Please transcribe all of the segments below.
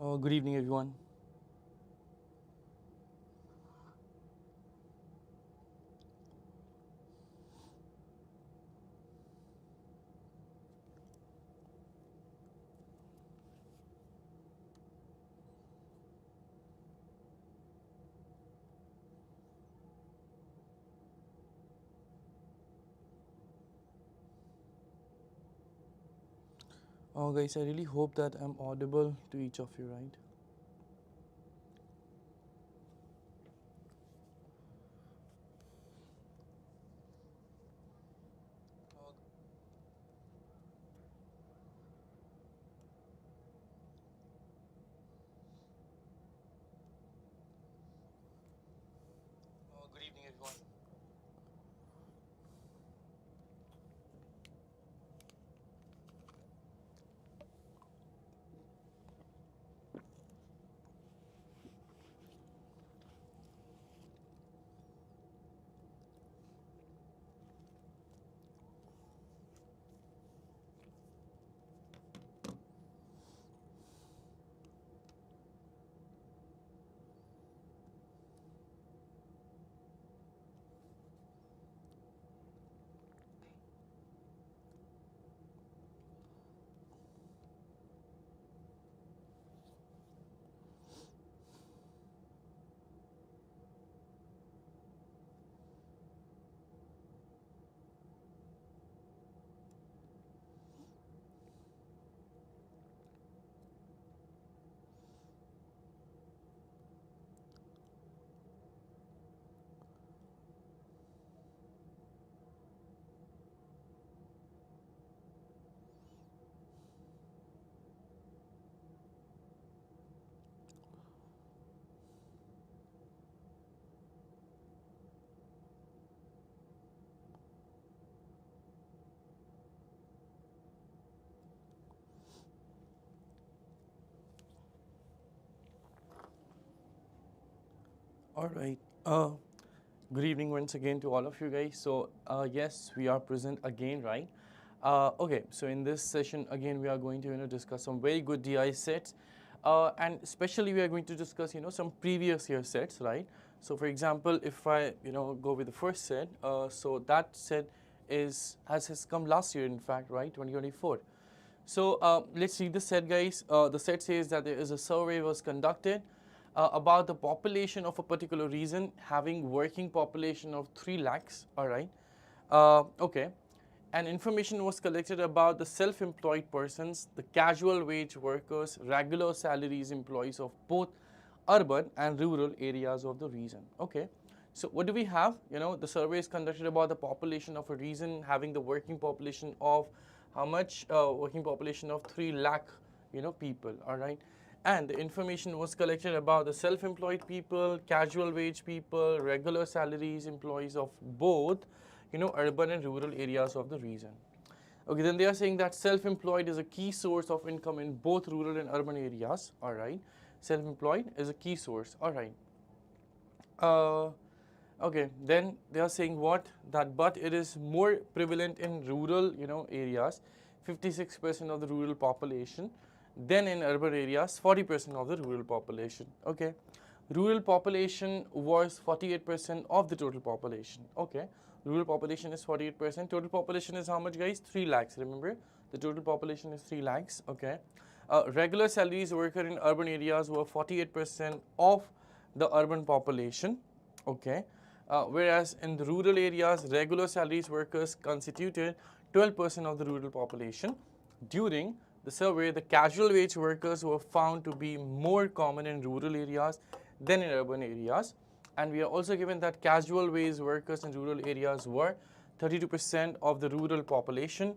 Good evening, everyone. Guys, I really hope that I'm audible to each of you, right? Good evening, everyone. All right. Good evening once again to all of you guys. So, yes, we are present again, right? Okay, so in this session, again, we are going to discuss some very good DI sets, and especially we are going to discuss some previous year sets, right? So, for example, if I go with the first set, so that set has come last year, in fact, right, 2024. So let's see the set, guys. The set says that there is a survey was conducted about the population of a particular region having working population of 3 lakhs, all right. Okay, and information was collected about the self-employed persons, the casual wage workers, regular salaries employees of both urban and rural areas of the region. Okay, so what do we have? The survey is conducted about the population of a region having the working population of how much? Working population of 3 lakh, people, all right. And the information was collected about the self-employed people, casual wage people, regular salaries employees of both, urban and rural areas of the region. Okay, then they are saying that self-employed is a key source of income in both rural and urban areas. All right, self-employed is a key source. All right. Uh, okay, then they are saying what? That but it is more prevalent in rural, areas, 56% of the rural population, than in urban areas, 40% of the rural population. Okay, rural population was 48% of the total population. Okay, rural population is 48%. Total population is how much, guys? 3 lakhs. Remember, the total population is 3 lakhs. Okay, regular salaries worker in urban areas were 48% of the urban population. Okay, whereas in the rural areas, regular salaries workers constituted 12% of the rural population. During the survey, the casual wage workers were found to be more common in rural areas than in urban areas. And we are also given that casual wage workers in rural areas were 32% of the rural population,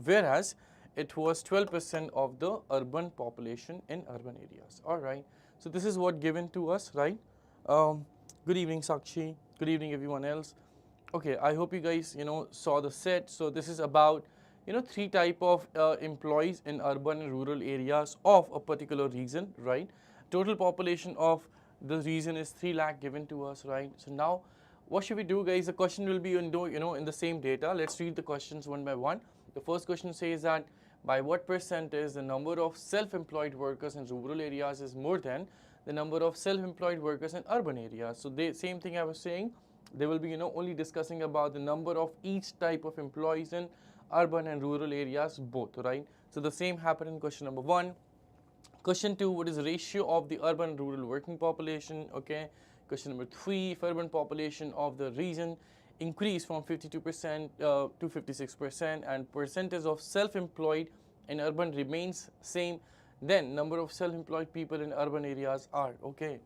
whereas it was 12% of the urban population in urban areas. All right. So this is what given to us, right? Good evening, Sakshi. Good evening, everyone else. Okay, I hope you guys saw the set. So this is about three type of employees in urban and rural areas of a particular region, right? Total population of the region is 3 lakh given to us, right? So now what should we do, guys? The question will be in the same data. Let's read the questions one by one. The first question says that by what percentage the number of self-employed workers in rural areas is more than the number of self-employed workers in urban areas. So they, same thing I was saying, they will be only discussing about the number of each type of employees in urban and rural areas both, right? So the same happened in question number 1. Question 2, what is the ratio of the urban and rural working population? Okay. Question number 3, if urban population of the region increase from 52% to 56% and percentage of self-employed in urban remains same, then number of self-employed people in urban areas are, okay.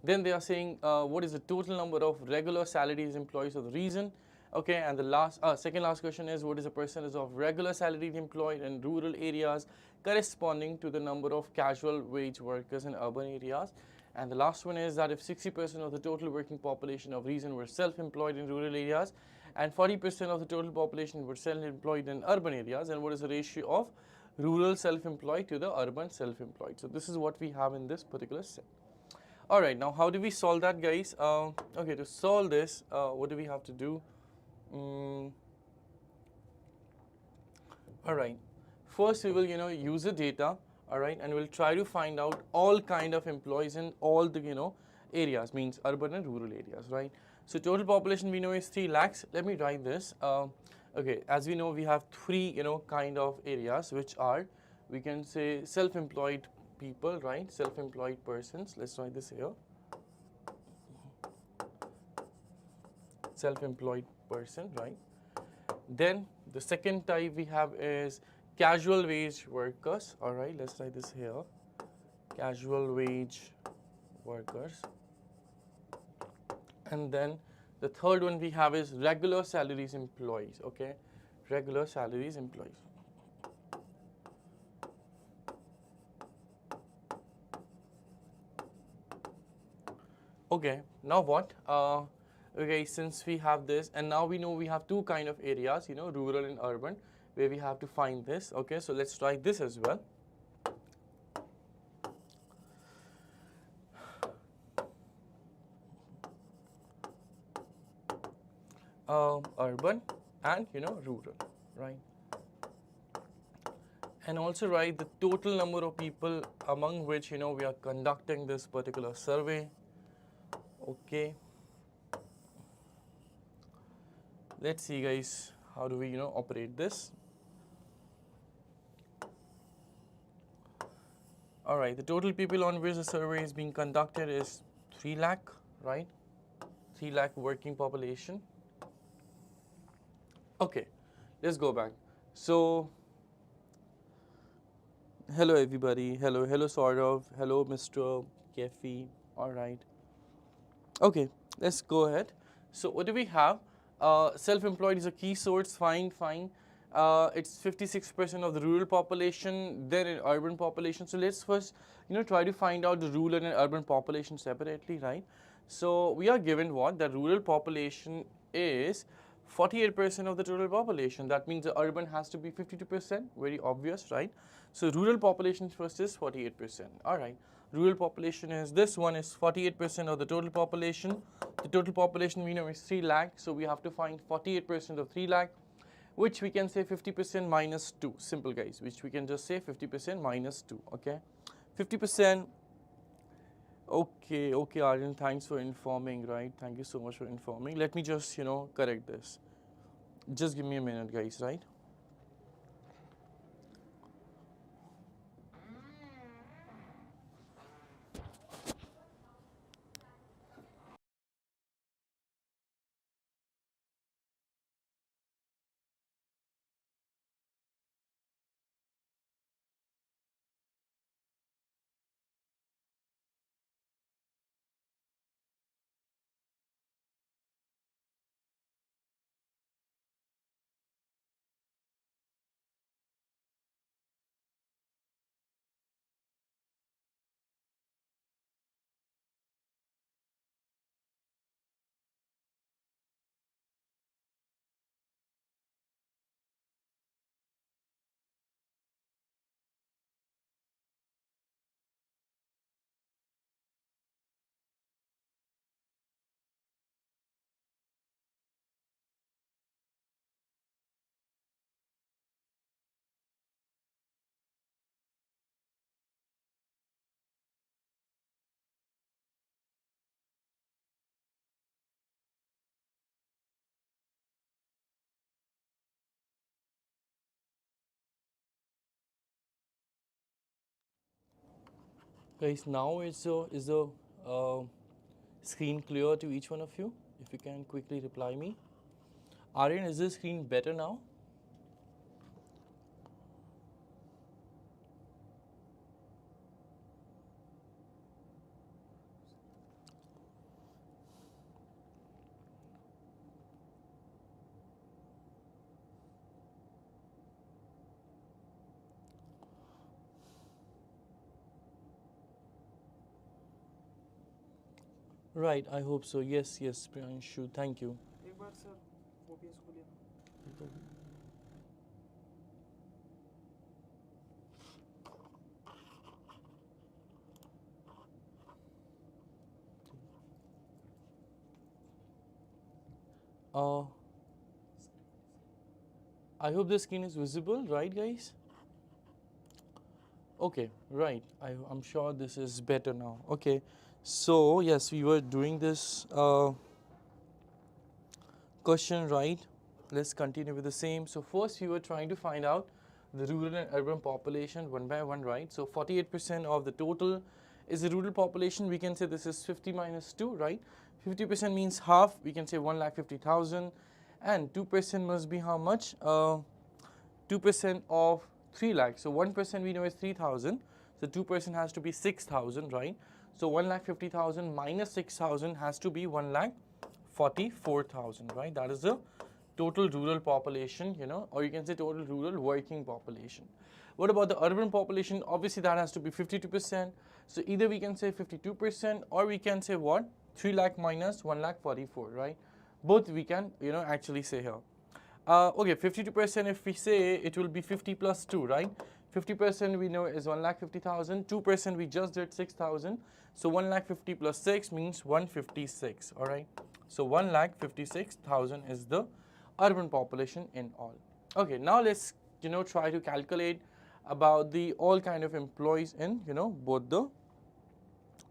Then they are saying what is the total number of regular salaried employees of the region? Okay, and the second last question is what is the percentage of regular salaried employed in rural areas corresponding to the number of casual wage workers in urban areas? And the last one is that if 60% of the total working population of region were self-employed in rural areas and 40% of the total population were self-employed in urban areas, then what is the ratio of rural self-employed to the urban self-employed? So this is what we have in this particular set. All right, now how do we solve that, guys? Okay, to solve this, what do we have to do? All right, first we will use the data, all right, and we'll try to find out all kind of employees in all the areas, means urban and rural areas, right? So total population we know is 3 lakhs. Let me write this. Okay, as we know, we have three kind of areas, which are, we can say, self-employed people, right? Self-employed persons. Let's write this here. Self-employed person, right? Then the second type we have is casual wage workers. All right, let's write this here. Casual wage workers. And then the third one we have is regular salaries employees. Okay, regular salaries employees. Okay, now what? Okay, since we have this, and now we know we have two kind of areas, rural and urban, where we have to find this. Okay, so let's try this as well. Urban and rural, right? And also write the total number of people among which we are conducting this particular survey. Okay, let's see, guys, how do we operate this. All right, the total people on which the survey is being conducted is 3 lakh, right? 3 lakh working population. Okay, let's go back. So hello everybody, hello Saurav, hello Mr. Kefi. All right, okay, let's go ahead. So what do we have? Self-employed is a key source. Fine. It's 56% of the rural population, then in urban population. So let's first try to find out the rural and urban population separately, right? So we are given what? The rural population is 48% of the total population. That means the urban has to be 52%. Very obvious, right? So rural population first is 48%. All right. Rural population is, this one is 48% of the total population. The total population we know is 3 lakh. So we have to find 48% of 3 lakh, which we can say 50% minus 2. Simple, guys, which we can just say 50% minus 2. Okay. 50%. Okay, Arjun, thanks for informing, right? Thank you so much for informing. Let me just, correct this. Just give me a minute, guys, right? Guys, now is the screen clear to each one of you? If you can quickly reply me. Aryan, is the screen better now? Right, I hope so. Yes, yes, Priyanshu, thank you. एक बार sir OBS खोलिए ना. Uh, I hope the screen is visible, right, guys? Okay, right. I'm sure this is better now. Okay, so yes, we were doing this question, right? Let's continue with the same. So first, we were trying to find out the rural and urban population one by one, right? So 48% of the total is the rural population. We can say this is 50 minus 2, right? 50% means half. We can say 1,50,000, and 2% must be how much? 2% of 3 lakh. So 1% we know is 3,000. So 2% has to be 6,000, right? So 1,50,000 minus 6,000 has to be 1,44,000, right? That is the total rural population, or you can say total rural working population. What about the urban population? Obviously, that has to be 52%. So either we can say 52% or we can say what? 3 lakh minus 1,44,000, right? Both we can, actually say here. Okay, 52% if we say it will be 50 plus 2, right? 50% we know is 1,50,000. 2% we just did 6,000. So 1,50,000 plus 6 means 156, all right? So 1,56,000 is the urban population in all. Okay, now let's try to calculate about the all kind of employees in both the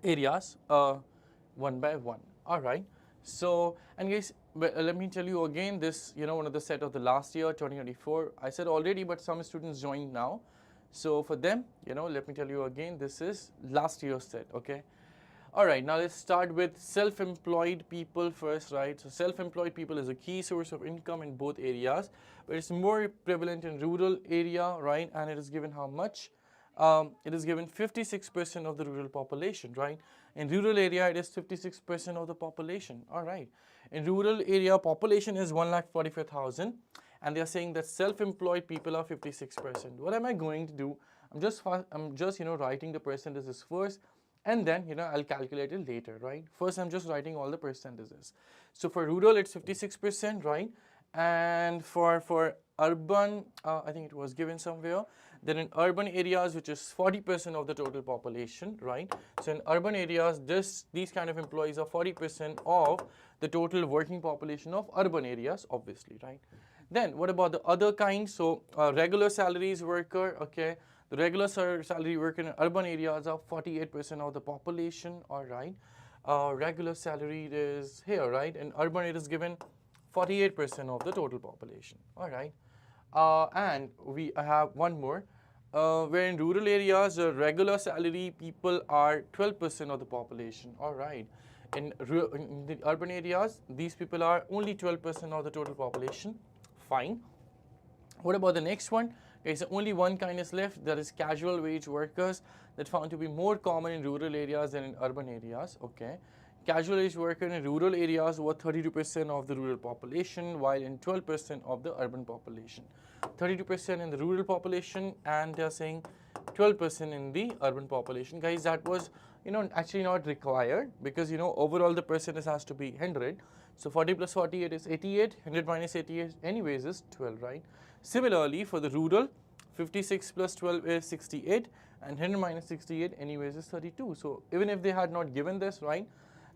areas one by one. All right. So, and guys, let me tell you again, this one of the set of the last year 2024. I said already, but some students joined now. So for them, let me tell you again, this is last year's set. Okay. All right, now let's start with self-employed people first, right? So self-employed people is a key source of income in both areas, but it's more prevalent in rural area, right? And it is given how much? It is given 56% of the rural population, right? In rural area, it is 56% of the population, all right. In rural area, population is 1,44,000, and they are saying that self-employed people are 56%. What am I going to do? I'm just writing the percentages first, and then I'll calculate it later, right? First, I'm just writing all the percentages. So for rural, it's 56%, right? And for urban, I think it was given somewhere. Then in urban areas, which is 40% of the total population, right? So in urban areas, these kind of employees are 40% of the total working population of urban areas, obviously, right? Then what about the other kinds? So regular salaries worker, okay. The regular salary worker in urban areas are 48% of the population, all right. Regular salary is here, right? In urban, it is given 48% of the total population, all right. And we have one more, where in rural areas, regular salary people are 12% of the population, all right. In the urban areas, these people are only 12% of the total population, fine. What about the next one? Okay, so only one kind is left, that is casual wage workers, that found to be more common in rural areas than in urban areas, okay. Casual wage worker in rural areas were 32% of the rural population, while in 12% of the urban population. 32% in the rural population, and they are saying 12% in the urban population. Guys, that was actually not required, because overall the percentage has to be 100. So 40 plus 48 is 88, 100 minus 88 anyways is 12, right? Similarly, for the rural, 56 plus 12 is 68, and 100 minus 68 anyways is 32. So even if they had not given this, right,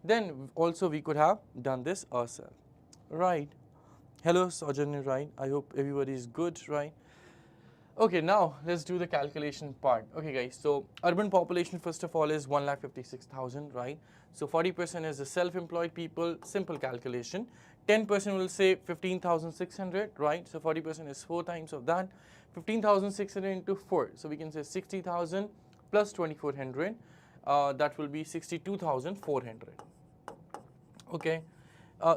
then also we could have done this ourselves, right? Hello, Sajanya, right? I hope everybody is good, right? Okay, now let's do the calculation part. Okay, guys, so urban population first of all is 1,56,000, right? So 40% is the self-employed people, simple calculation. 10% will say 15,600, right? So 40% is 4 times of that. 15,600 into 4, so we can say 60,000 plus 2,400. that will be 62,400. Okay.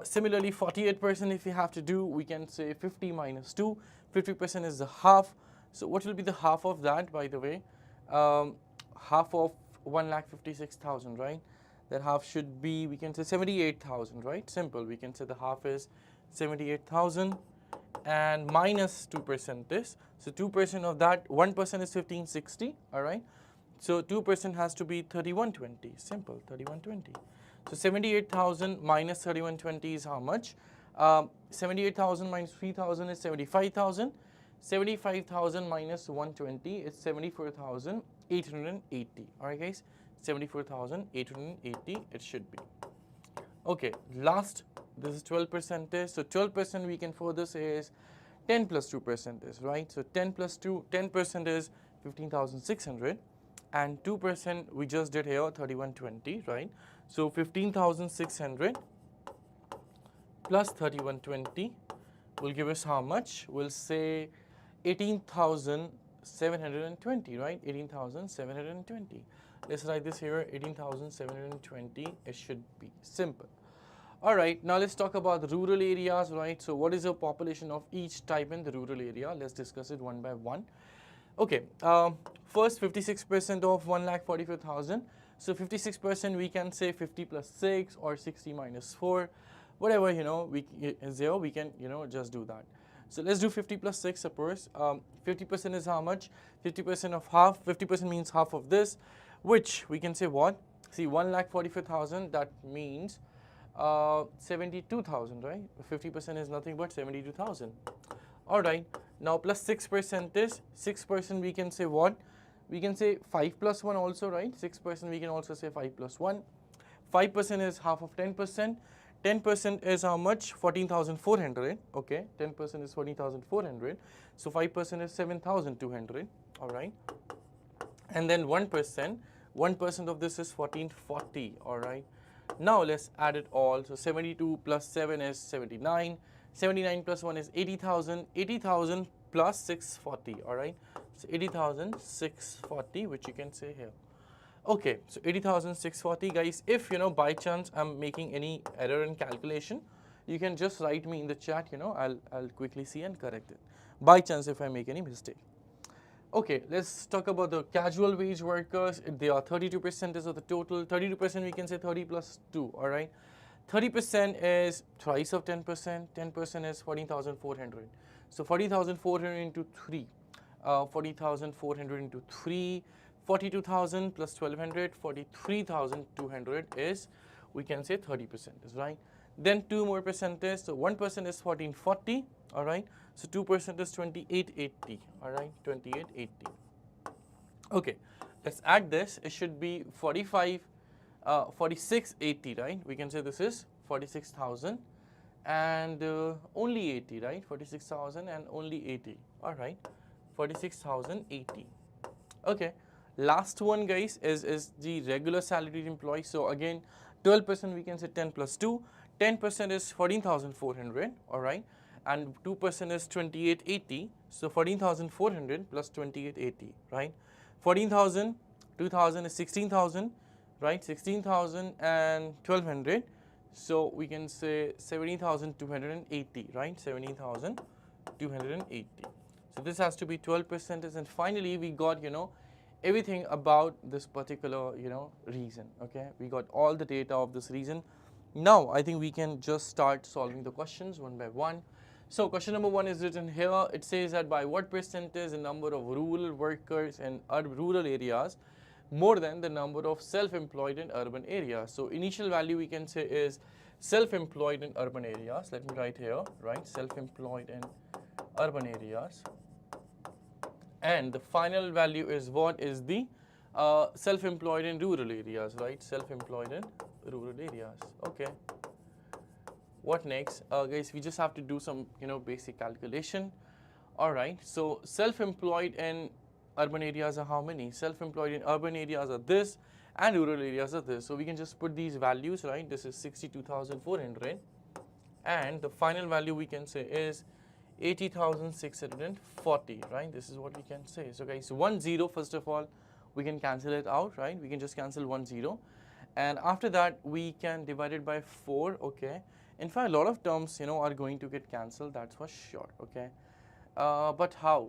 Similarly, 48% if we have to do, we can say 50 minus 2. 50% is the half. So what will be the half of that, by the way? Half of 1,56,000, right? That half should be, we can say 78,000, right? Simple. We can say the half is 78,000 and minus 2% is. So 2% of that, 1% is 1560, all right? So 2% has to be 3120, simple, 3120. So 78,000 minus 3120 is how much? 78,000 minus 3,000 is 75,000. 75,000 minus 120 is 74,880. All right, guys, 74,880 it should be. Okay, last, this is 12%. So 12% we can further say is 10 plus 2% is, right? So 10 plus 2, 10% is 15,600. And 2% we just did here, 3120, right? So 15,600 plus 3120 will give us how much? We'll say 18,720, right? 18,720. Let's write this here, 18,720. It should be simple. All right, now let's talk about the rural areas, right? So what is the population of each type in the rural area? Let's discuss it one by one. Okay, first 56% of 1,45,000. So 56% we can say 50 plus 6 or 60 minus 4, whatever is there, we can just do that. So let's do 50 plus 6. Suppose 50% is how much? 50% of half. 50% means half of this, which we can say what? See, 1,45,000. That means 72,000, right? 50% is nothing but 72,000. All right. Now plus 6% is 6%. We can say what? We can say 5 plus 1 also, right? 6% we can also say 5 plus 1. 5% is half of 10%. 10% is how much? 14,400. Okay, 10% is 14,400. So 5% is 7,200. All right. And then 1%. 1% of this is 1440. All right. Now let's add it all. So 72 plus 7 is 79. 79 plus 1 is 80,000. 80,000 plus 640. All right. So 80,640, which you can say here. Okay, so 80,640, guys. If by chance I'm making any error in calculation, you can just write me in the chat. I'll quickly see and correct it. By chance, if I make any mistake. Okay, let's talk about the casual wage workers. They are 32% of the total. 32% we can say 30 plus 2. All right. 30% is thrice of 10%. 10% is 14,400. So 40,400 into 3. 40,400 into 3. 42,000 plus 1,200, 43,200 is, we can say 30%, is right. Then 2 more percentage, so 1% is 1440, all right. So 2% is 2880, all right, 2880. Okay, let's add this. It should be 4680, right. We can say this is 46,000 and only 80, right. 46,000 and only 80, all right. 46,080. Okay. Last one, guys, is the regular salaried employee. So again, 12% we can say 10 plus 2. 10% is 14,400, all right, and 2% is 2880. So 14,400 plus 2880, right. 14,000, 2,000 is 16,000, right. 16,000 and 1,200. So we can say 17,280, right. 17,280. So this has to be 12%. And finally, we got everything about this particular reason. Okay, we got all the data of this reason. Now I think we can just start solving the questions one by one. So question number 1 is written here. It says that by what percentage the number of rural workers in rural areas more than the number of self-employed in urban areas. So initial value we can say is self-employed in urban areas. Let me write here, right, self-employed in urban areas. And the final value is what? Is the self-employed in rural areas, right? Self-employed in rural areas. Okay. What next? Guys, we just have to do some, basic calculation. All right. So self-employed in urban areas are how many? Self-employed in urban areas are this and rural areas are this. So we can just put these values, right? This is 62,400. And the final value we can say is 80,640, right? This is what we can say. So guys, 1 0 first of all, we can cancel it out, right? We can just cancel 1 0, and after that we can divide it by 4. Okay, in fact a lot of terms, you know, are going to get cancelled, that's for sure. Okay, but how?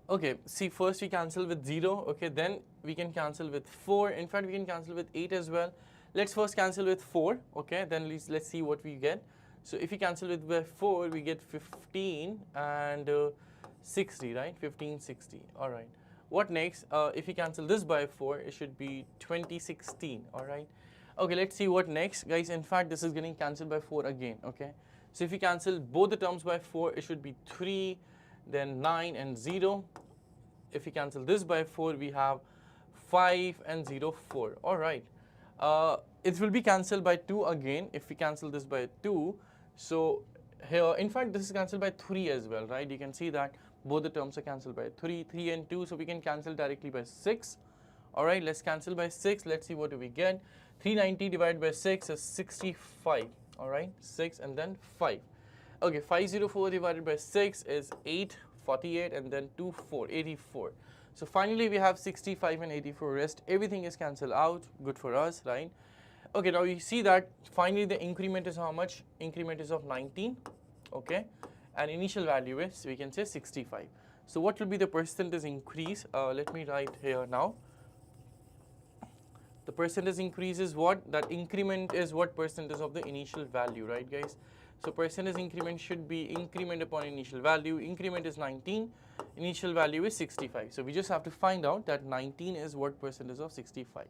Okay, see, first we cancel with 0, okay, then we can cancel with 4. In fact, we can cancel with 8 as well. Let's first cancel with 4, okay, then let's see what we get. So if we cancel with by 4, we get 15 and 60, right? 15, 60, all right. What next? If we cancel this by 4, it should be 2016, all right. Okay, let's see what next, guys. In fact, this is getting cancelled by 4 again, okay. So if we cancel both the terms by 4, it should be 3, then 9 and 0. If we cancel this by 4, we have 5 and 0, 4. All right. It will be cancelled by 2 again if we cancel this by 2. So here, in fact, this is cancelled by 3 as well, right? You can see that both the terms are cancelled by 3, 3 and 2. So we can cancel directly by 6. All right, let's cancel by 6. Let's see what do we get. 390 divided by 6 is 65. All right, 6 and then 5. Okay, 504 divided by 6 is 848, and then 2, 4, 84. So finally we have 65 and 84 rest. Everything is cancelled out. Good for us, right? Okay, now you see that finally the increment is how much? Increment is of 19, okay? And initial value is, we can say, 65. So what will be the percentage increase? Let me write here now. The percentage increase is what? That increment is what percentage of the initial value, right, guys? So percentage increment should be increment upon initial value. Increment is 19, initial value is 65. So we just have to find out that 19 is what percentage of 65.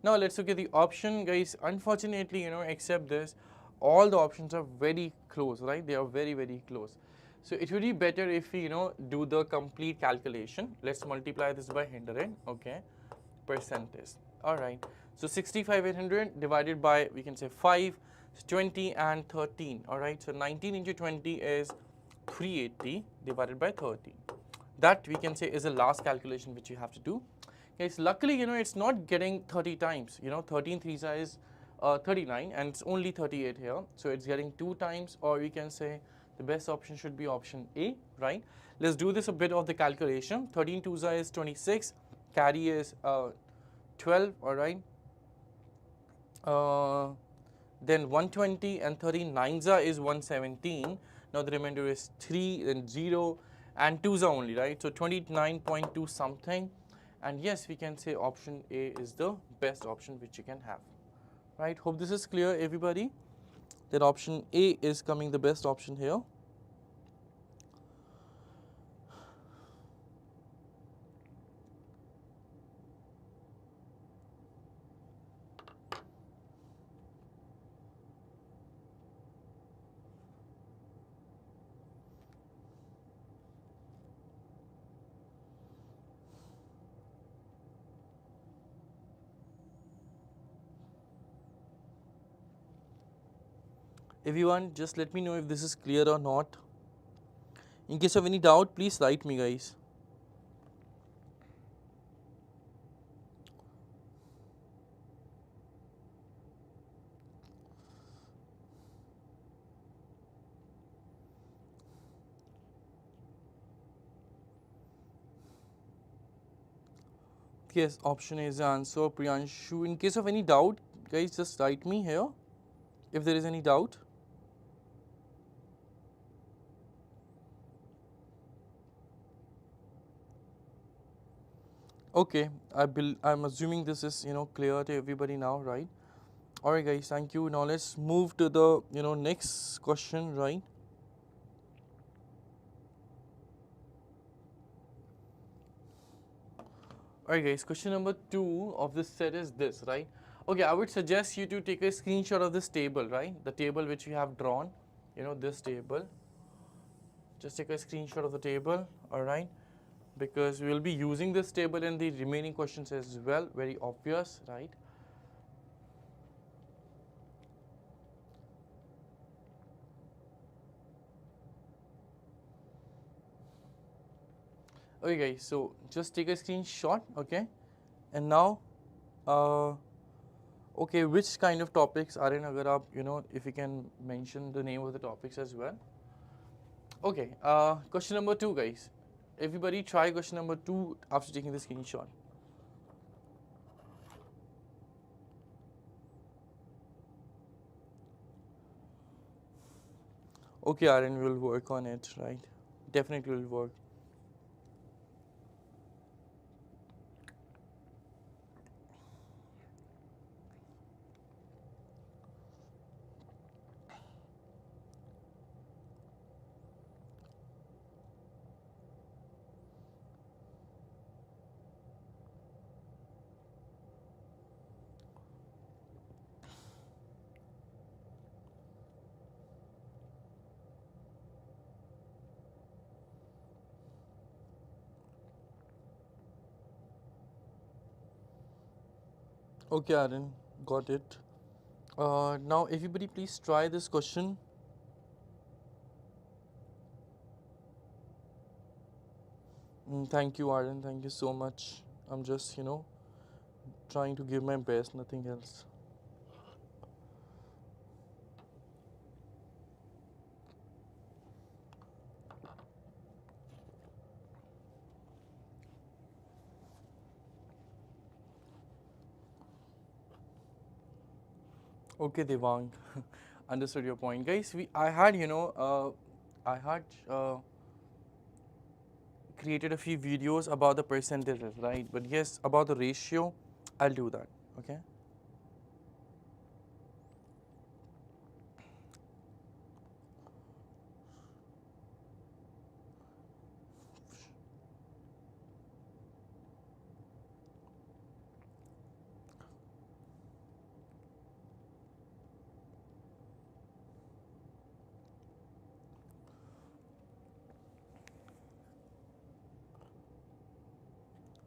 Now let's look at the option, guys. Unfortunately, you know, except this, all the options are very close, right? They are very, very close. So it would be better if we, you know, do the complete calculation. Let's multiply this by 100, okay? Percentage. All right. So 65,800 divided by, we can say, 5. 20 and 13, all right. So 19 into 20 is 380 divided by 13. That we can say is the last calculation which you have to do. Guys, luckily, you know, it's not getting 30 times. You know, 13 3 is 39, and it's only 38 here. So it's getting 2 times, or we can say the best option should be option A, right? Let's do this a bit of the calculation. 13 2 is 26, carry is 12, all right. Then 120 and 39 is 117. Now the remainder is 3 and 0 and 2 only, right? So 29.2 something. And yes, we can say option A is the best option which you can have, right? Hope this is clear, everybody, that option A is coming the best option here. Everyone, just let me know if this is clear or not. In case of any doubt, please write me, guys. Yes, option A is the answer, Priyanshu. In case of any doubt, guys, just write me here if there is any doubt. Okay, I'm assuming this is, you know, clear to everybody now, right? All right, guys, thank you. Now let's move to the, you know, next question, right? Alright, guys, question number 2 of this set is this, right? Okay, I would suggest you to take a screenshot of this table, right? The table which you have drawn, you know, this table. Just take a screenshot of the table, alright? Because we will be using this table in the remaining questions as well, very obvious, right? Okay, guys, so just take a screenshot, okay? And now, okay, which kind of topics are in agar aap, you know, if you can mention the name of the topics as well. Okay, question number 2, guys. Everybody try question number 2 after taking the screenshot. Okay, Aaron, we'll work on it, right? Definitely will work. Okay, Aaron, got it. Now, everybody, please try this question. Thank you, Aaron. Thank you so much. I'm just, trying to give my best, nothing else. Okay, Devang, understood your point, guys. I had, I had created a few videos about the percentages, right? But yes, about the ratio, I'll do that. Okay.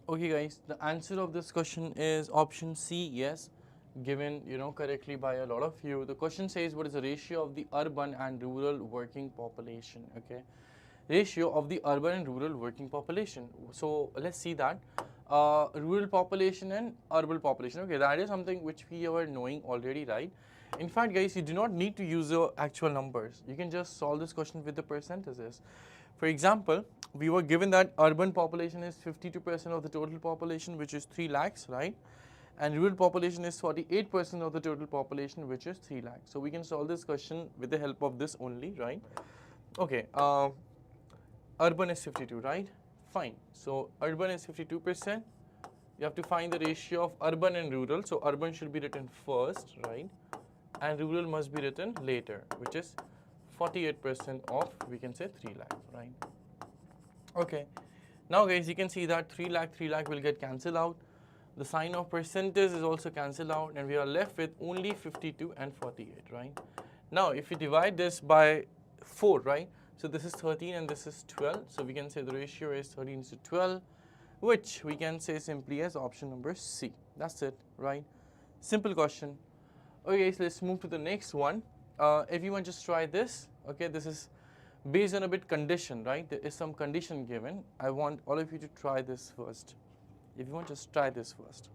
Okay, guys, the answer of this question is option C, yes, given, correctly by a lot of you. The question says, what is the ratio of the urban and rural working population? Okay, ratio of the urban and rural working population. So let's see that. Rural population and urban population. Okay, that is something which we are knowing already, right? In fact, guys, you do not need to use the actual numbers. You can just solve this question with the percentages. For example, we were given that urban population is 52% of the total population, which is 3 lakhs, right? And rural population is 48% of the total population, which is 3 lakhs. So we can solve this question with the help of this only, right? Okay, urban is 52, right? Fine. So urban is 52%. You have to find the ratio of urban and rural. So urban should be written first, right? And rural must be written later, which is 48% of, we can say, 3 lakh, right? Okay. Now, guys, you can see that 3 lakh will get cancelled out. The sign of percentage is also cancelled out, and we are left with only 52 and 48, right? Now, if we divide this by 4, right? So this is 13 and this is 12. So we can say the ratio is 13 to 12, which we can say simply as option number C. That's it, right? Simple question. Okay, so let's move to the next one. Everyone just try this. Okay, this is based on a bit condition, right? There is some condition given. I want all of you to try this first. If you want, just try this first.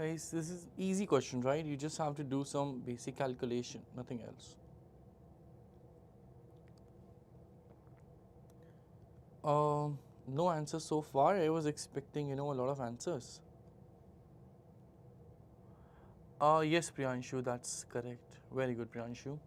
Guys, this is easy question, right? You just have to do some basic calculation, nothing else. No answers so far. I was expecting, a lot of answers. Yes, Priyanshu, that's correct. Very good, Priyanshu.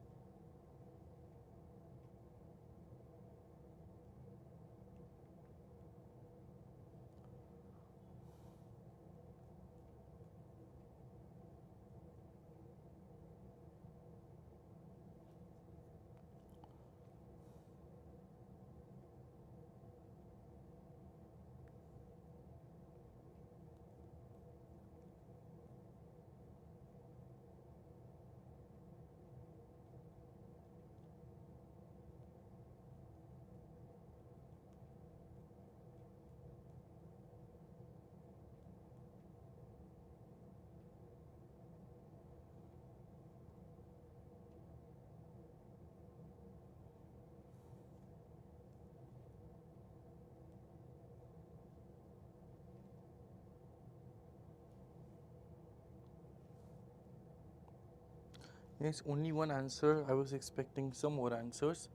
Yes, only one answer. I was expecting some more answers.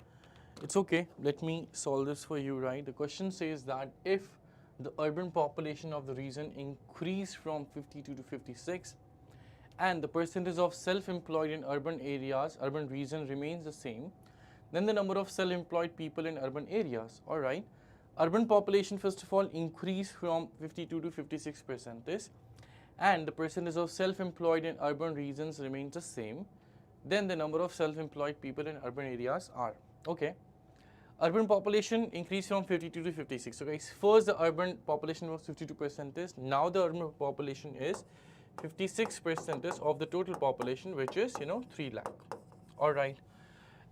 It's okay. Let me solve this for you, right? The question says that if the urban population of the region increased from 52 to 56 and the percentage of self-employed in urban areas, urban region remains the same, then the number of self-employed people in urban areas, all right? Urban population, first of all, increased from 52 to 56 percentage and the percentage of self-employed in urban regions remains the same, then the number of self-employed people in urban areas are, okay? Urban population increased from 52 to 56. So guys, first the urban population was 52 percentage. Now the urban population is 56 percentage of the total population, which is 3 lakh. All right.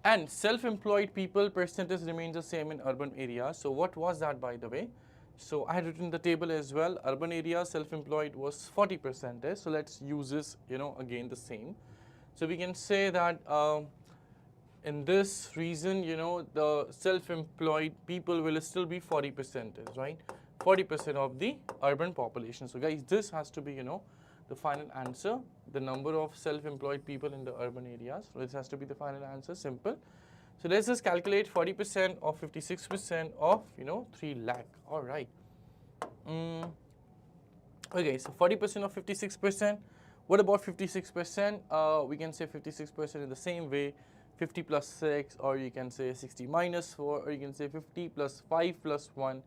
And self-employed people percentage remains the same in urban areas. So what was that, by the way? So I had written the table as well. Urban areas self-employed was 40 percentage. So let's use this again the same. So we can say that in this region, the self-employed people will still be 40 percentage, right? 40% of the urban population. So guys, this has to be, the final answer, the number of self-employed people in the urban areas. So this has to be the final answer, simple. So let's just calculate 40% of 56% of, 3 lakh. All right. Okay, so 40% of 56%. What about 56%? We can say 56% in the same way, 50 plus 6, or you can say 60 minus 4, or you can say 50 plus 5 plus 1.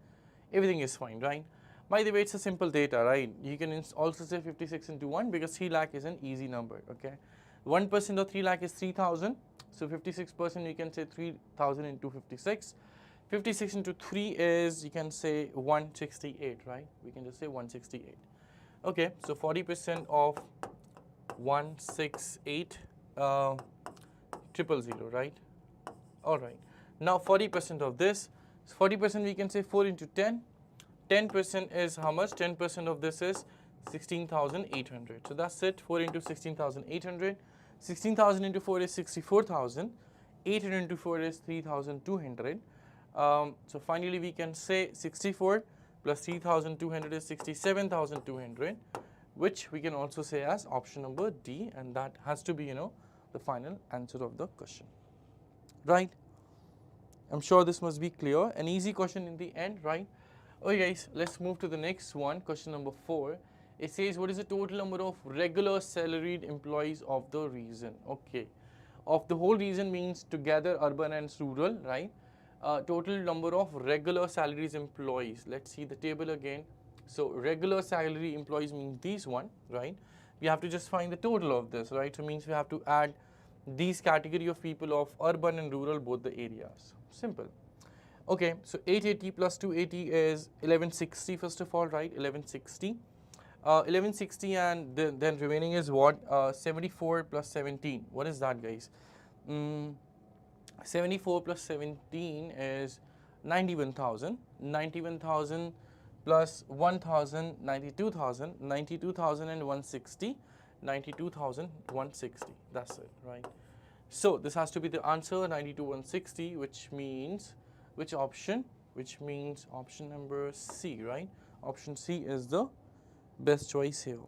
Everything is fine, right? By the way, it's a simple data, right? You can also say 56 into 1 because 3 lakh is an easy number, okay? 1% of 3 lakh is 3,000. So 56% you can say 3,000 into 56. 56 into 3 is, you can say 168, right? We can just say 168. Okay, so 40% of 168 000, right? All right. Now 40% of this, 40% we can say 4 into 10. 10% is how much? 10% of this is 16,800. So that's it. 4 into 16,800. 16,000 into 4 is 64,000. 800 into 4 is 3,200. So finally we can say 64 plus 3,200 is 67,200, which we can also say as option number D, and that has to be, the final answer of the question, right? I'm sure this must be clear. An easy question in the end, right? Okay guys, let's move to the next one, question number 4. It says, what is the total number of regular salaried employees of the region? Okay, of the whole region means together urban and rural, right? Total number of regular salaries employees. Let's see the table again. So regular salary employees means these one, right? We have to just find the total of this, right? So means we have to add these category of people of urban and rural, both the areas. Simple. Okay, so 880 plus 280 is 1160 first of all, right? 1160. 1160 and then remaining is what? 74 plus 17. What is that, guys? 74 plus 17 is 91,000. 91,000 plus 1,000, 92,000. 92,000 and 160. 92,160. That's it, right? So this has to be the answer, 92,160, which means which option? Which means option number C, right? Option C is the best choice here.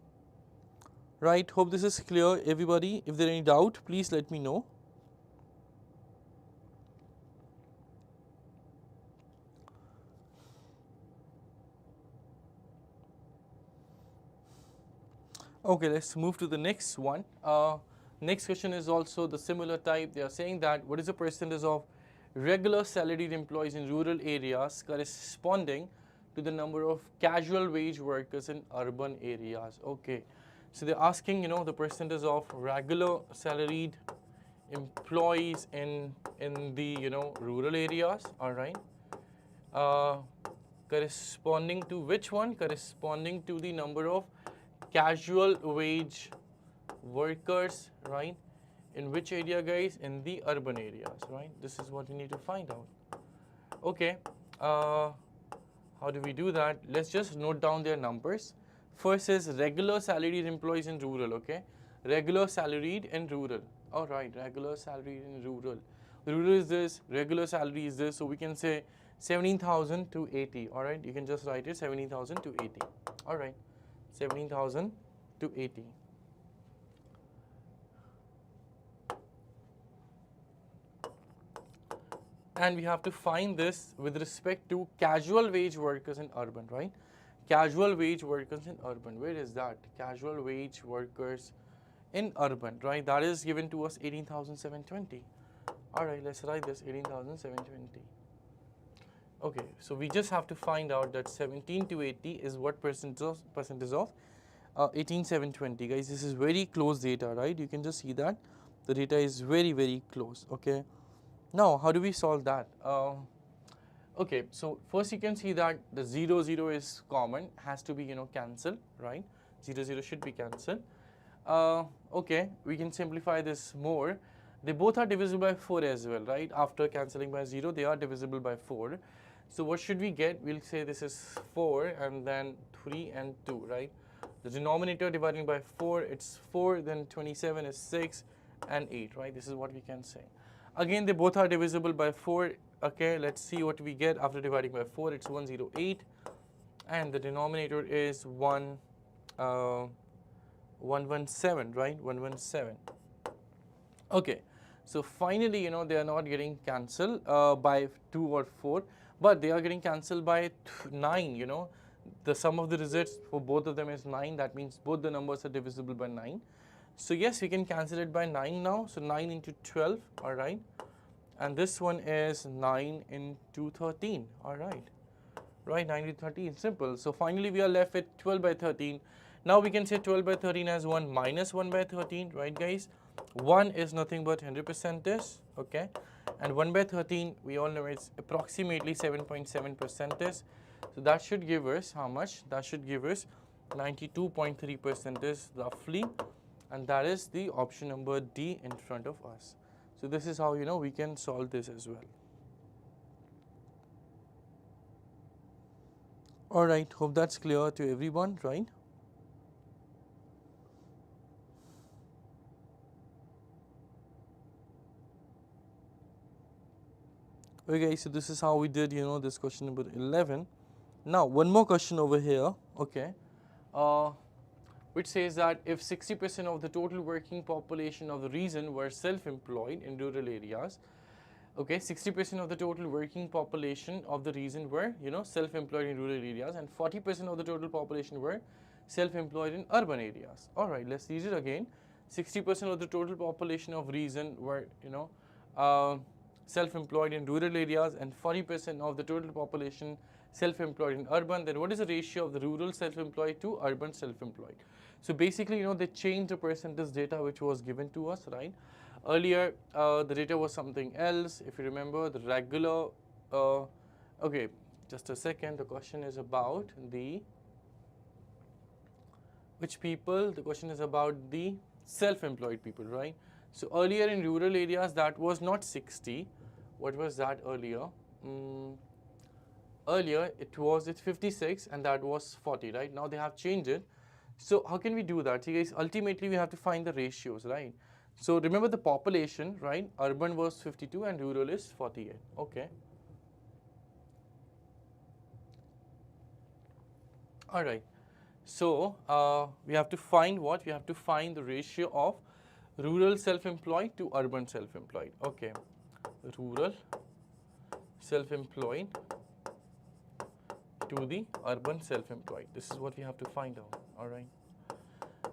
Right, hope this is clear, everybody. If there any doubt, please let me know. Okay, let's move to the next one. Next question is also the similar type. They are saying that what is the percentage of regular salaried employees in rural areas corresponding to the number of casual wage workers in urban areas? Okay, so they're asking, the percentage of regular salaried employees in the rural areas. All right, uh, corresponding to which one? Corresponding to the number of casual wage workers, right? In which area, guys? In the urban areas, right? This is what we need to find out. Okay, how do we do that? Let's just note down their numbers. First is regular salaried employees in rural, okay? Regular salaried in rural. All right, regular salaried in rural. Rural is this, regular salary is this, so we can say 17,000 to 80, all right? You can just write it 17,000 to 80, all right? 17,000 to 80. And we have to find this with respect to casual wage workers in urban, right? Casual wage workers in urban. Where is that? Casual wage workers in urban, right? That is given to us 18,720. All right, let's write this 18,720. Okay, so we just have to find out that 17 to 80 is what percentage of 18,720. Guys, this is very close data, right? You can just see that the data is very, very close. Okay. Now, how do we solve that? Okay, so first you can see that the 0, 0 is common, has to be, cancelled, right? 0, 0 should be cancelled. Okay, we can simplify this more. They both are divisible by 4 as well, right? After cancelling by 0, they are divisible by 4. So what should we get? We'll say this is 4 and then 3 and 2, right? The denominator dividing by 4, it's 4, then 27 is 6 and 8, right? This is what we can say. Again, they both are divisible by 4. Okay, let's see what we get after dividing by 4. It's 108 and the denominator is 117, right? 117. Okay, so finally, they are not getting cancelled by 2 or 4, but they are getting cancelled by 9, The sum of the results for both of them is 9. That means both the numbers are divisible by 9. So yes, we can cancel it by 9 now. So 9 into 12, all right. And this one is 9 into 13, all right. Right, 9 into 13, simple. So finally we are left with 12 by 13. Now we can say 12 by 13 as 1 minus 1 by 13, right guys? 1 is nothing but 100%, okay? And 1 by 13, we all know it's approximately 7.7%. So that should give us how much? That should give us 92.3% roughly. And that is the option number D in front of us. So this is how, we can solve this as well. All right, hope that's clear to everyone, right? Okay, so this is how we did, this question number 11. Now, one more question over here, okay, which says that if 60% of the total working population of the region were self-employed in rural areas, okay, 60% of the total working population of the region were, self-employed in rural areas, and 40% of the total population were self-employed in urban areas. All right, let's read it again. 60% of the total population of region were, self-employed in rural areas, and 40% of the total population self-employed in urban. Then what is the ratio of the rural self-employed to urban self-employed? So basically, they changed the percentage data which was given to us, right? Earlier, the data was something else. If you remember, the regular, okay, just a second. The question is about which people? The question is about the self-employed people, right? So earlier in rural areas, that was not 60. What was that earlier? Earlier, it's 56 and that was 40, right? Now they have changed it. So how can we do that? See guys, ultimately we have to find the ratios, right? So remember the population, right? Urban was 52 and rural is 48, okay. All right. So we have to find what? We have to find the ratio of rural self-employed to urban self-employed. Okay, rural self-employed to the urban self-employed. This is what we have to find out. All right.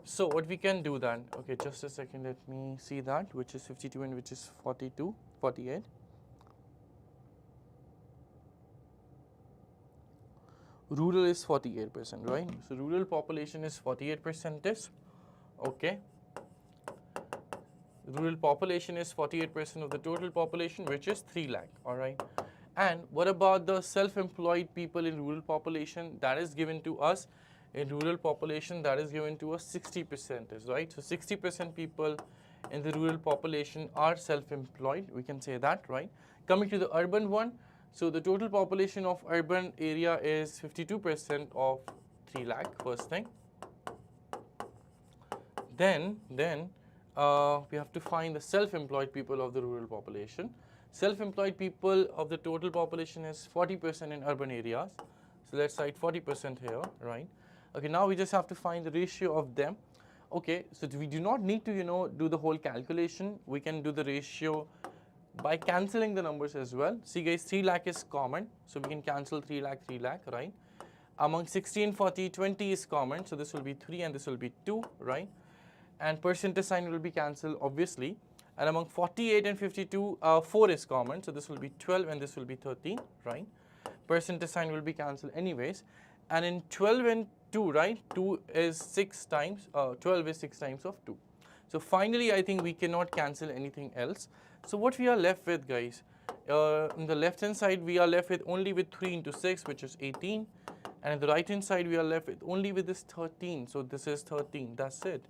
So what we can do then? Okay, just a second. Let me see that, which is 52 and which is 42, 48. Rural is 48%, right? So rural population is 48%. Okay. Rural population is 48% of the total population, which is 3 lakh. All right. And what about the self-employed people in rural population? That is given to us in rural population. That is given to us 60%, right? So 60% people in the rural population are self-employed. We can say that, right? Coming to the urban one, so the total population of urban area is 52% of 3 lakh. First thing. Then we have to find the self-employed people of the rural population. Self-employed people of the total population is 40% in urban areas. So let's write 40% here, right? Okay, now we just have to find the ratio of them. Okay, so we do not need to, do the whole calculation. We can do the ratio by cancelling the numbers as well. See guys, 3 lakh is common, so we can cancel 3 lakh, right? Among 16, 40, 20 is common, so this will be 3 and this will be 2, right? And percentage sign will be cancelled obviously. And among 48 and 52, 4 is common, so this will be 12 and this will be 13, right? Percentage sign will be cancelled anyways. And in 12 and 2, right, 2 is 6 times, 12 is 6 times of 2. So finally, I think we cannot cancel anything else. So what we are left with, guys, on the left hand side, we are left with only with 3 into 6, which is 18. And on the right hand side, we are left with only with this 13. So this is 13, that's it.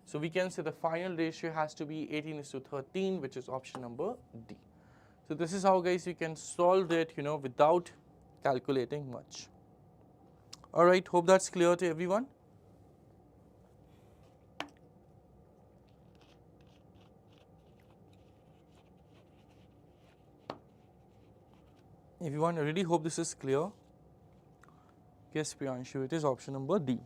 So we can say the final ratio has to be 18:13, which is option number D. So this is how, guys, you can solve it, without calculating much. All right, hope that's clear to everyone. Everyone, I really hope this is clear. Yes, Priyanshu, it is option number D.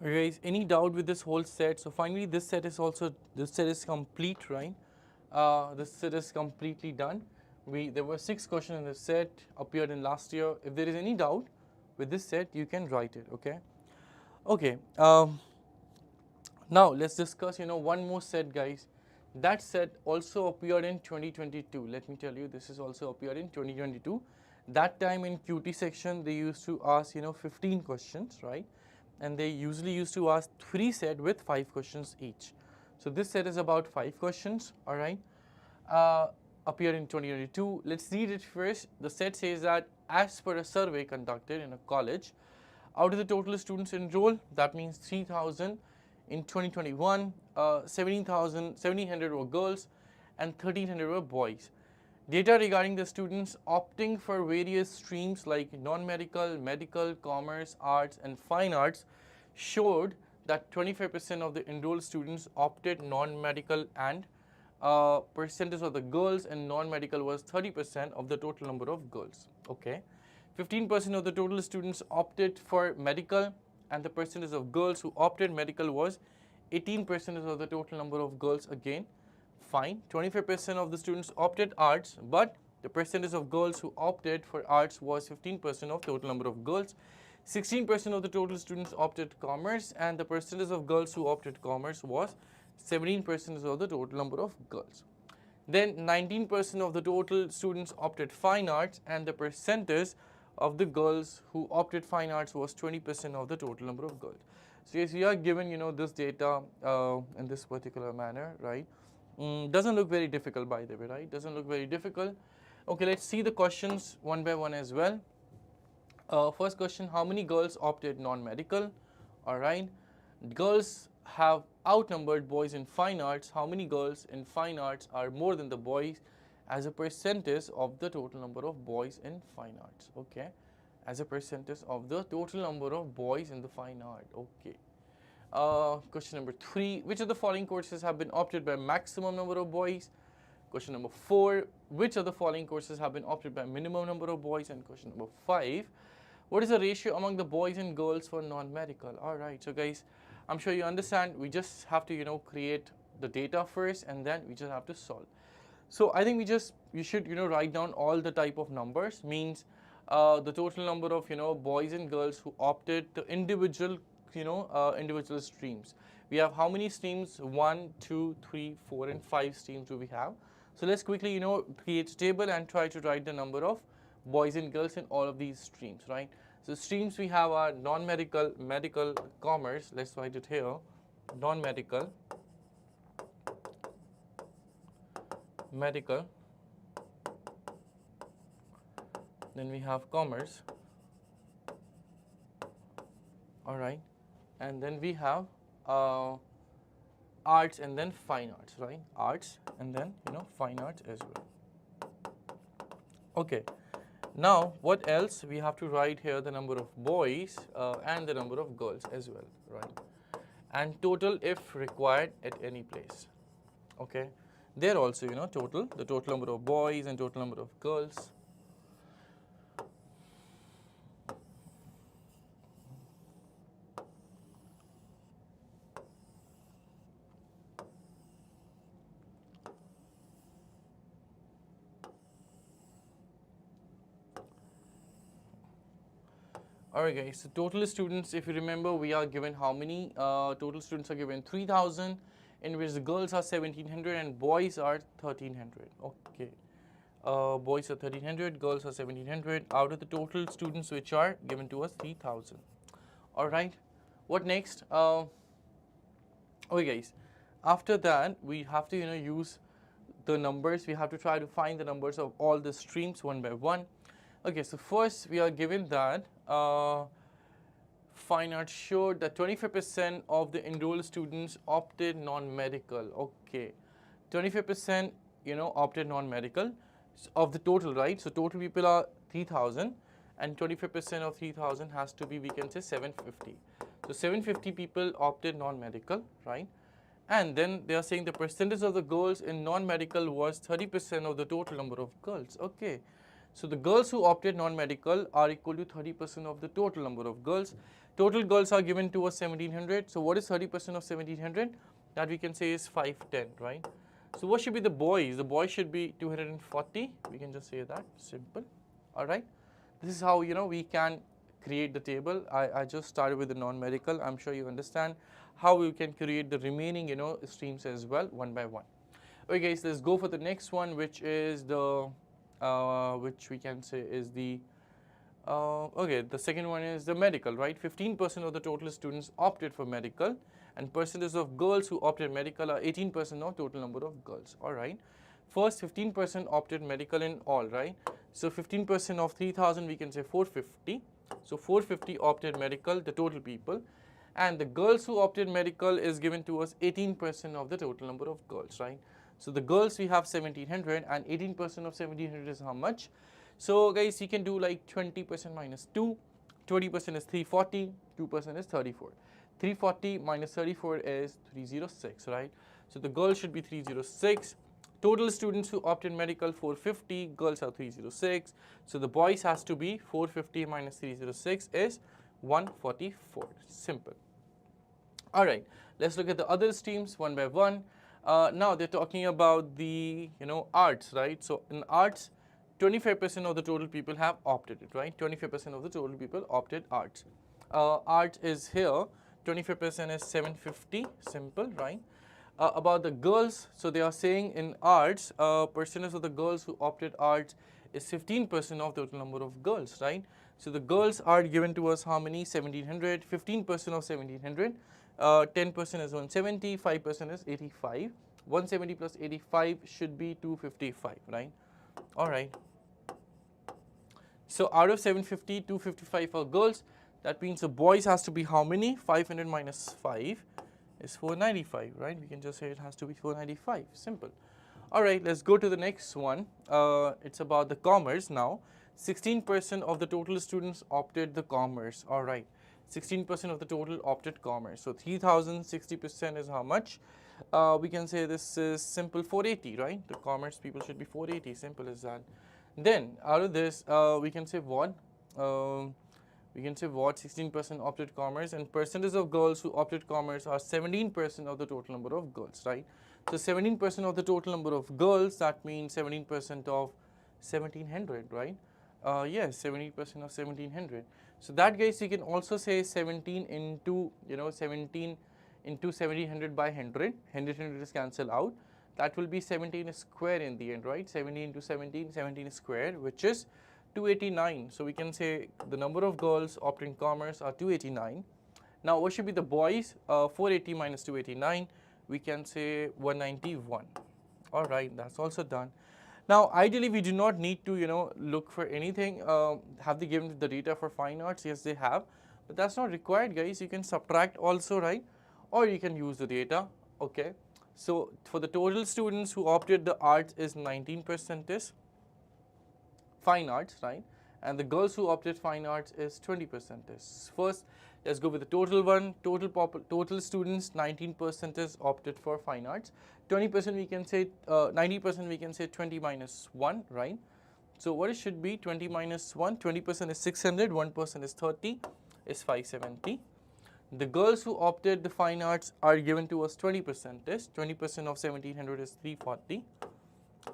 Okay, guys, any doubt with this whole set? So finally, this set is complete, right? This set is completely done. There were 6 questions in this set, appeared in last year. If there is any doubt with this set, you can write it, okay? Okay, now let's discuss, one more set, guys. That set also appeared in 2022. Let me tell you, this is also appeared in 2022. That time in QT section, they used to ask, 15 questions, right? And they usually used to ask 3 set with 5 questions each. So this set is about 5 questions, all right? Appeared in 2022. Let's read it first. The set says that as per a survey conducted in a college, out of the total students enrolled, that means 3,000 in 2021, 1,700 were girls and 1,300 were boys. Data regarding the students opting for various streams like non-medical, medical, commerce, arts, and fine arts showed that 25% of the enrolled students opted non-medical, and percentage of the girls in non-medical was 30% of the total number of girls. Okay, 15% of the total students opted for medical, and the percentage of girls who opted medical was 18% of the total number of girls again. Fine. 25% of the students opted arts, but the percentage of girls who opted for arts was 15% of total number of girls. 16% of the total students opted commerce, and the percentage of girls who opted commerce was 17% of the total number of girls. Then 19% of the total students opted fine arts, and the percentage of the girls who opted fine arts was 20% of the total number of girls. So yes, we are given this data in this particular manner, right? Doesn't look very difficult, by the way, right? Doesn't look very difficult. Okay, let's see the questions one by one as well. First question, how many girls opted non-medical? All right, girls have outnumbered boys in fine arts. How many girls in fine arts are more than the boys as a percentage of the total number of boys in fine arts? Okay, as a percentage of the total number of boys in the fine art. Okay. Question number 3, which of the following courses have been opted by maximum number of boys? Question number 4, which of the following courses have been opted by minimum number of boys? And question number 5, what is the ratio among the boys and girls for non-medical? Alright, so guys, I'm sure you understand, we just have to create the data first, and then we just have to solve. So I think you should write down all the type of numbers, means the total number of boys and girls who opted the individual individual streams. We have how many streams? 1, 2, 3, 4 and 5 streams do we have. So let's quickly create a table and try to write the number of boys and girls in all of these streams, right? So streams we have are non-medical, medical, commerce. Let's write it here. Non-medical, medical, then we have commerce, all right, and then we have arts and then fine arts, right? Arts and then fine arts as well. Okay, now what else? We have to write here the number of boys and the number of girls as well, right? And total if required at any place. Okay, there also the total number of boys and total number of girls. Alright guys, so total students, if you remember, we are given how many? Total students are given 3,000, in which the girls are 1,700 and boys are 1,300. Okay, boys are 1,300, girls are 1,700 out of the total students which are given to us 3,000. Alright, what next? Okay guys, after that we have to use the numbers. We have to try to find the numbers of all the streams one by one. Okay, so first we are given that fine arts showed that 25% of the enrolled students opted non-medical. Okay, 25% opted non-medical of the total, right? So total people are 3,000 and 25% of 3,000 has to be, we can say, 750. So 750 people opted non-medical, right? And then they are saying the percentage of the girls in non-medical was 30% of the total number of girls. Okay. So the girls who opted non-medical are equal to 30% of the total number of girls. Total girls are given to us 1,700. So what is 30% of 1,700? That we can say is 510, right? So what should be the boys? The boys should be 240. We can just say that, simple. All right. This is how we can create the table. I just started with the non-medical. I'm sure you understand how we can create the remaining streams as well, one by one. Okay guys, let's go for the next one, which is the which we can say is the okay, the second one is the medical, right? 15% of the total students opted for medical, and percentage of girls who opted medical are 18% of total number of girls. All right, first 15% opted medical in all, right? So 15% of 3,000, we can say 450. So 450 opted medical, the total people, and the girls who opted medical is given to us 18% of the total number of girls, right? So the girls we have 1,700 and 18% of 1,700 is how much? So guys, you can do like 20% minus 2, 20% is 340, 2% is 34. 340 minus 34 is 306, right? So the girls should be 306. Total students who opted medical 450, girls are 306. So the boys has to be 450 minus 306 is 144. Simple. All right, let's look at the other streams one by one. Now they're talking about the arts, right? So in arts, 25% of the total people have opted it, right? 25% of the total people opted arts. Art is here. 25% is 750. Simple, right? About the girls, so they are saying in arts, percentage of the girls who opted arts is 15% of the total number of girls, right? So the girls are given to us how many? 1700, 15% of 1700, 10% is 170, 5% is 85. 170 plus 85 should be 255, right? All right. So out of 750, 255 are girls. That means the boys has to be how many? 500 minus 5 is 495, right? We can just say it has to be 495. Simple. All right, let's go to the next one. It's about the commerce now. 16% of the total students opted the commerce. All right, 16% of the total opted commerce. So 3,060% is how much? We can say this is simple 480, right? The commerce people should be 480. Simple as that. Then out of this, we can say what? We can say what 16% opted commerce, and percentage of girls who opted commerce are 17% of the total number of girls, right? So 17% of the total number of girls, that means 17% of 1700, right? Yes, 17% of 1700. So that, guys, you can also say 17 into 17 into 1700 by 100. 100 is cancelled out. That will be 17 square in the end, right? 17 into 17, 17 square, which is 289. So we can say the number of girls opting commerce are 289. Now what should be the boys? 480 minus 289, we can say 191. All right, that's also done. Now ideally we do not need to look for anything. Have they given the data for fine arts? Yes, they have, but that's not required, guys. You can subtract also, right? Or you can use the data. Okay, so for the total students who opted the arts is 19% fine arts, right? And the girls who opted fine arts is 20%. First, let's go with the total one. Total students, 19% is opted for fine arts. 20% we can say, 90% we can say 20 minus 1, right? So what it should be? 20 minus 1. 20% is 600. 1% is 30, is 570. The girls who opted the fine arts are given to us 20%. 20% of 1700 is 340.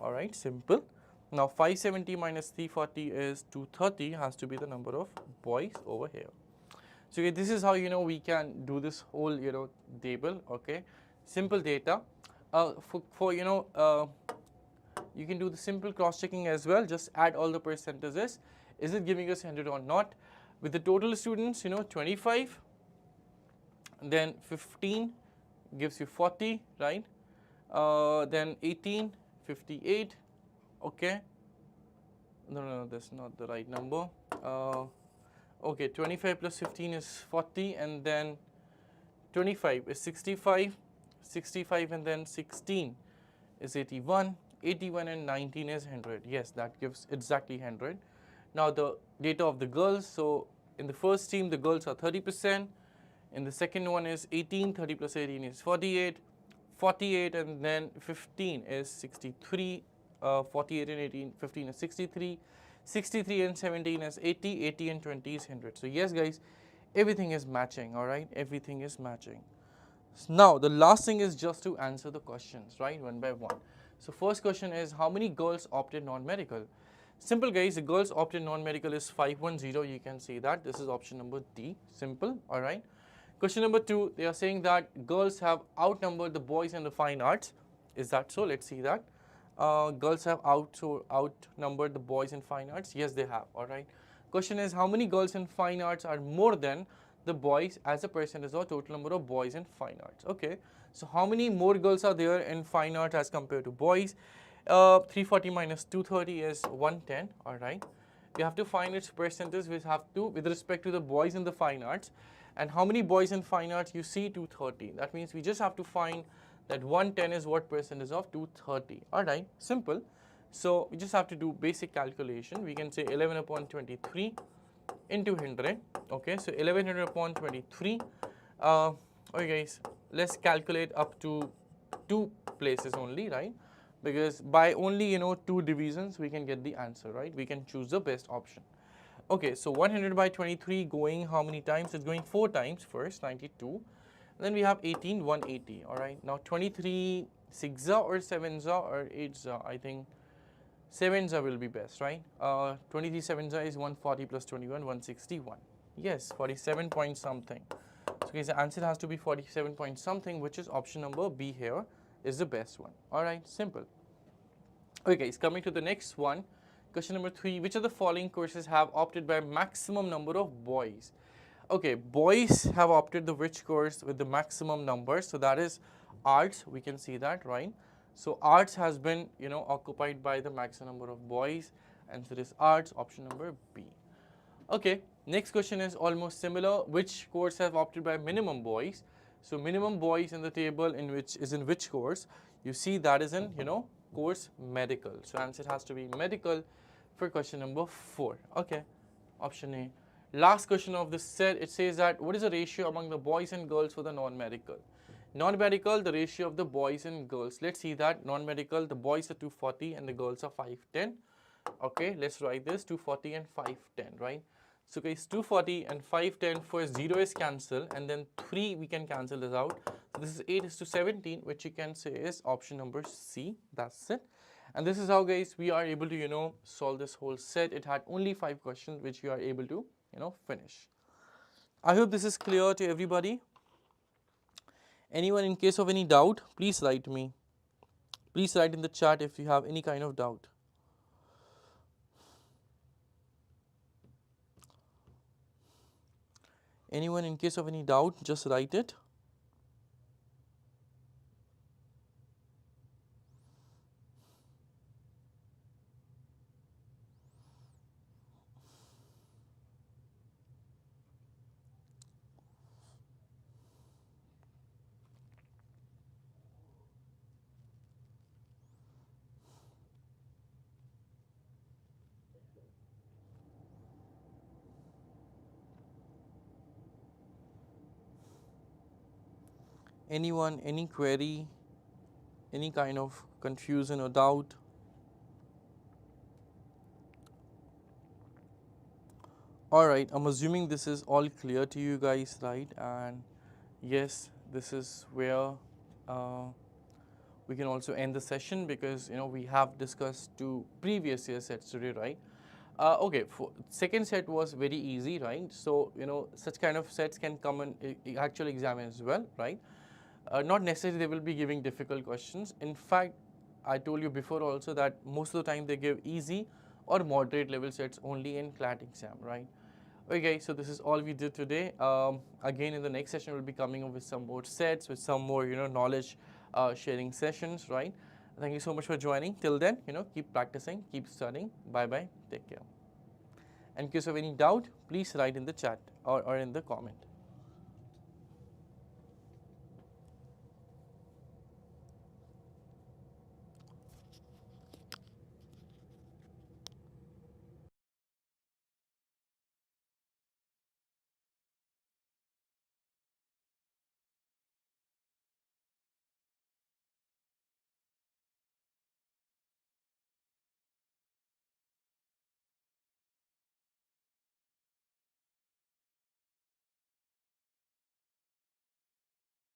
All right, simple. Now 570 minus 340 is 230, has to be the number of boys over here. So okay, this is how we can do this whole table. Okay, simple data. You can do the simple cross checking as well. Just add all the percentages. Is it giving us 100 or not? With the total students, 25, then 15 gives you 40, right? Then 18, 58. Okay, no, that's not the right number. Okay, 25 plus 15 is 40, and then 25 is 65, 65 and then 16 is 81, 81 and 19 is 100. Yes, that gives exactly 100. Now the data of the girls. So in the first team, the girls are 30%. In the second one is 18, 30 plus 18 is 48, 48 and then 15 is 63. 48 and 18, 15 is 63, 63 and 17 is 80, 80 and 20 is 100. So yes, guys, everything is matching, all right? Everything is matching. Now, the last thing is just to answer the questions, right, one by one. So first question is, how many girls opted non-medical? Simple, guys, the girls opted non-medical is 510. You can see that. This is option number D. Simple, all right? Question number 2, they are saying that girls have outnumbered the boys in the fine arts. Is that so? Let's see that. Girls have outnumbered the boys in fine arts. Yes, they have. All right. Question is, how many girls in fine arts are more than the boys as a percentage of total number of boys in fine arts? Okay. So how many more girls are there in fine arts as compared to boys? 340 minus 230 is 110. All right. We have to find its percentage. We have to with respect to the boys in the fine arts. And how many boys in fine arts? You see 230. That means we just have to find that 110 is what percentage of 230. All right, simple. So we just have to do basic calculation. We can say 11 upon 23 into 100. Okay, so 1100 upon 23. Okay, guys, let's calculate up to 2 places only, right? Because by only 2 divisions we can get the answer, right? We can choose the best option. Okay, so 100 by 23 going how many times? It's going 4 times first, 92. Then we have 18, 180. All right. Now 23 6za or 7za or 8za. I think 7za will be best, right? 23 7za is 140 plus 21, 161. Yes, 47 point something. So guys, the answer has to be 47 point something, which is option number B here is the best one. All right, simple. Okay, guys, coming to the next one. Question number 3, which of the following courses have opted by maximum number of boys? Okay, boys have opted the which course with the maximum number, so that is arts, we can see that, right? So arts has been, occupied by the maximum number of boys, and so it is arts, option number B. Okay, next question is almost similar. Which course have opted by minimum boys? So minimum boys in the table in which course? You see that is in, course medical. So answer has to be medical for question number 4. Okay, option A. Last question of this set, it says that what is the ratio among the boys and girls for the non-medical? Non-medical, the ratio of the boys and girls. Let's see that. Non-medical, the boys are 240 and the girls are 510. Okay, let's write this 240 and 510, right? So guys, 240 and 510, first 0 is cancelled, and then 3 we can cancel this out. So this is 8:17, which you can say is option number C. That's it. And this is how, guys, we are able to, solve this whole set. It had only 5 questions, which we are able to, finish. I hope this is clear to everybody. Anyone, in case of any doubt, please write me. Please write in the chat if you have any kind of doubt. Anyone, in case of any doubt, just write it. Anyone, any query, any kind of confusion or doubt? Alright, I'm assuming this is all clear to you guys, right? And yes, this is where we can also end the session, because we have discussed 2 previous year sets today, right? Okay, for second set was very easy, right? So such kind of sets can come in actual exam as well, right? Not necessarily they will be giving difficult questions. In fact, I told you before also that most of the time they give easy or moderate level sets only in CLAT exam, right? Okay, so this is all we did today. Again, in the next session, we'll be coming up with some more sets, with some more knowledge sharing sessions, right? Thank you so much for joining. Till then, keep practicing, keep studying. Bye bye. Take care. In case of any doubt, please write in the chat or in the comment.